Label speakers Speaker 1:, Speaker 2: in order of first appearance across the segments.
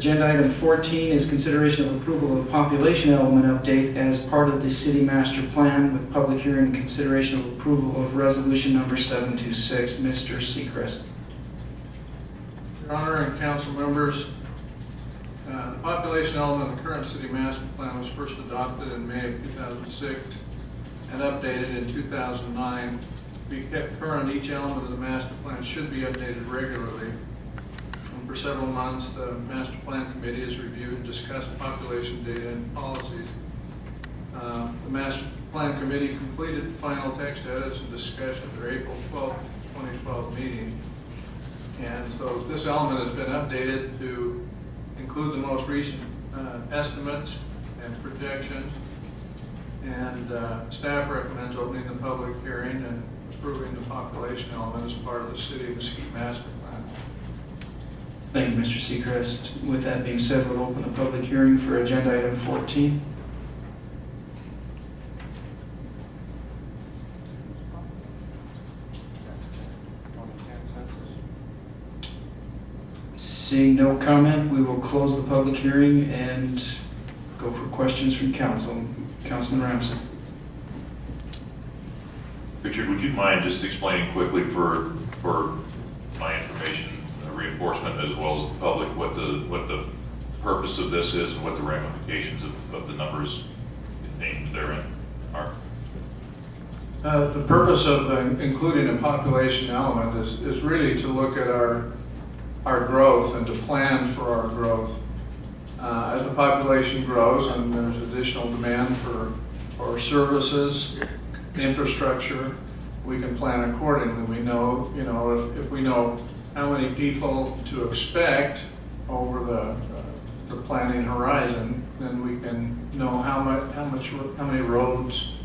Speaker 1: Agenda item 14 is consideration of approval of population element update as part of the city master plan with public hearing and consideration of approval of resolution number 726. Mr. Seacrest.
Speaker 2: Your Honor and council members, the population element of the current city master plan was first adopted in May of 2006 and updated in 2009. To be kept current, each element of the master plan should be updated regularly. And for several months, the master plan committee has reviewed and discussed population data and policies. The master plan committee completed final text edits and discussion at their April 12, 2012 meeting. And so this element has been updated to include the most recent estimates and projections. And staff recommends opening the public hearing and approving the population element as part of the City of Mesquite Master Plan.
Speaker 1: Thank you, Mr. Seacrest. With that being said, we'll open the public hearing for agenda item 14. Seeing no comment, we will close the public hearing and go for questions from council. Councilman Ramsey.
Speaker 3: Richard, would you mind just explaining quickly for my information reinforcement as well as the public what the purpose of this is and what the ramifications of the numbers contained therein are?
Speaker 2: The purpose of including a population element is really to look at our growth and to plan for our growth. As the population grows and there's additional demand for services, infrastructure, we can plan accordingly. We know, if we know how many people to expect over the planning horizon, then we can know how many roads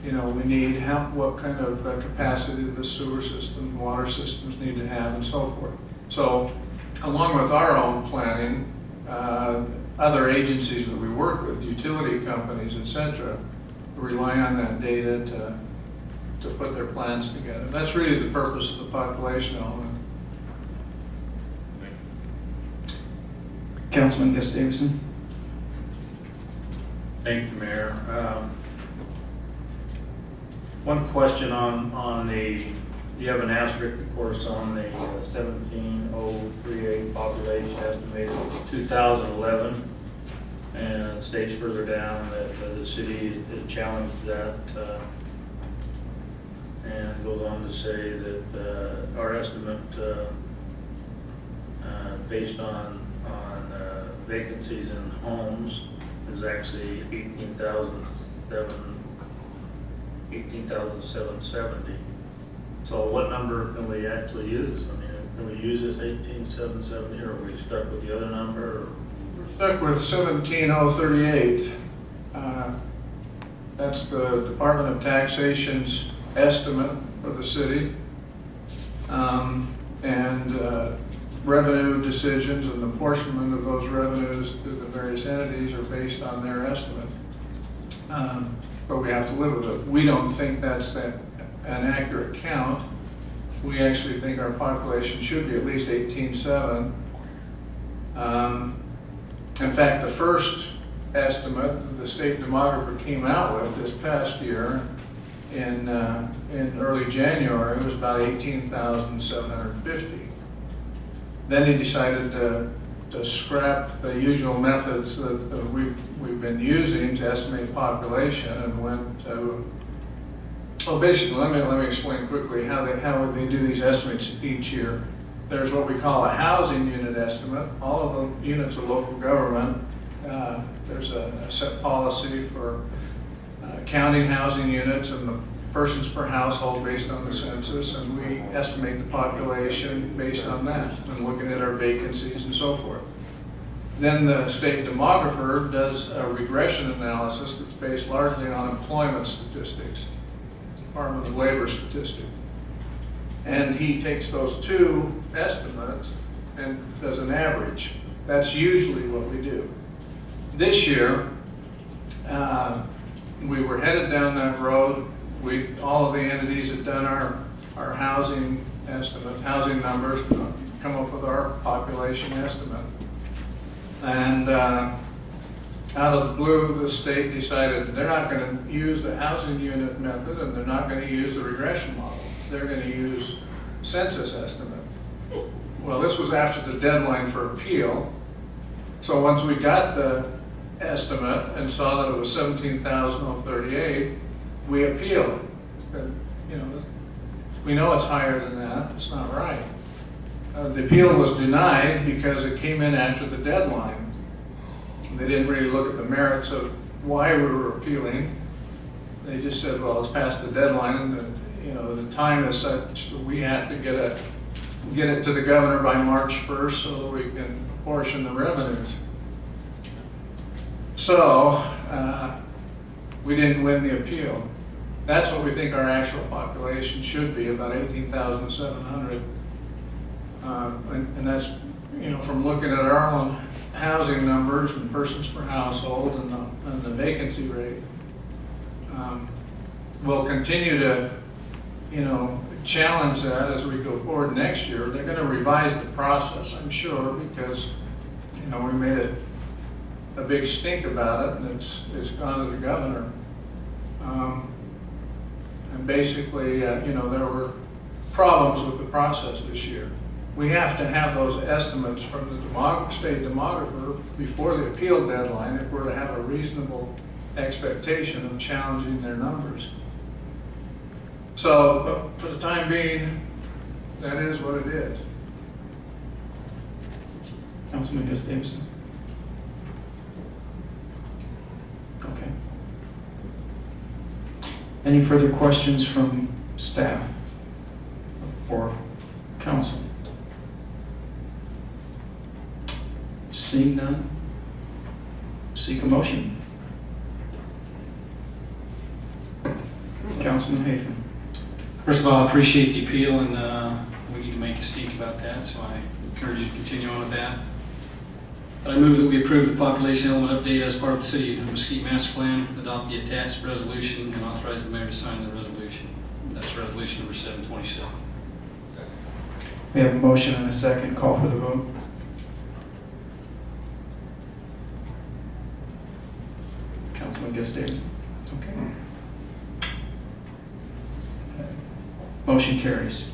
Speaker 2: we need, what kind of capacity the sewer system, water systems need to have, and so forth. So, along with our own planning, other agencies that we work with, utility companies, etc., rely on that data to put their plans together. That's really the purpose of the population element.
Speaker 1: Councilman Gus Davison.
Speaker 4: Thank you, Mayor. One question on the, you have an asterisk, of course, on the 17038 population estimated 2011, and it states further down that the city has challenged that and goes on to say that our estimate based on vacancies in homes is actually 18,770. So what number can we actually use? I mean, can we use this 18,770, or are we stuck with the other number? Or?
Speaker 2: We're stuck with 17,038. That's the Department of Taxation's estimate for the city. Revenue decisions and apportionment of those revenues to the various entities are based on their estimate. But we have to live with it. We don't think that's an accurate count. We actually think our population should be at least 18.7. In fact, the first estimate the state demographer came out with this past year in early January was about 18,750. Then he decided to scrap the usual methods that we've been using to estimate population and went to, well, basically, let me explain quickly how they do these estimates each year. There's what we call a housing unit estimate. All of the units of local government, there's a set policy for counting housing units and the persons per household based on the census, and we estimate the population based on that and looking at our vacancies and so forth. Then the state demographer does a regression analysis that's based largely on employment statistics, Department of Labor statistics. And he takes those two estimates and does an average. That's usually what we do. This year, we were headed down that road. All of the entities had done our housing estimate, housing numbers, come up with our population estimate. And out of the blue, the state decided they're not going to use the housing unit method and they're not going to use the regression model. They're going to use census estimate. Well, this was after the deadline for appeal. So once we got the estimate and saw that it was 17,038, we appealed. And, we know it's higher than that. It's not right. The appeal was denied because it came in after the deadline. They didn't really look at the merits of why we were appealing. They just said, well, it's past the deadline and the time is such that we have to get it to the governor by March 1st so that we can apportion the revenues. So we didn't win the appeal. That's what we think our actual population should be, about 18,700. And that's, from looking at our own housing numbers and persons per household and the vacancy rate. We'll continue to, challenge that as we go forward next year. They're going to revise the process, I'm sure, because, we made a big stink about it and it's gone to the governor. And basically, there were problems with the process this year. We have to have those estimates from the state demographer before the appeal deadline if we're to have a reasonable expectation of challenging their numbers. So, for the time being, that is what it is.
Speaker 1: Councilman Gustavson. Okay. Any further questions from staff or council? Seeing none, seek a motion. Councilman Hafen.
Speaker 5: First of all, I appreciate the appeal, and we need to make a stink about that, so I encourage you to continue on with that. But I move that we approve the population element update as part of the City of Mesquite Master Plan, adopt the attached resolution, and authorize the mayor to sign the resolution. That's resolution number 727.
Speaker 1: We have a motion and a second. Call for the vote. Councilman Gustavson. Okay. Motion carries.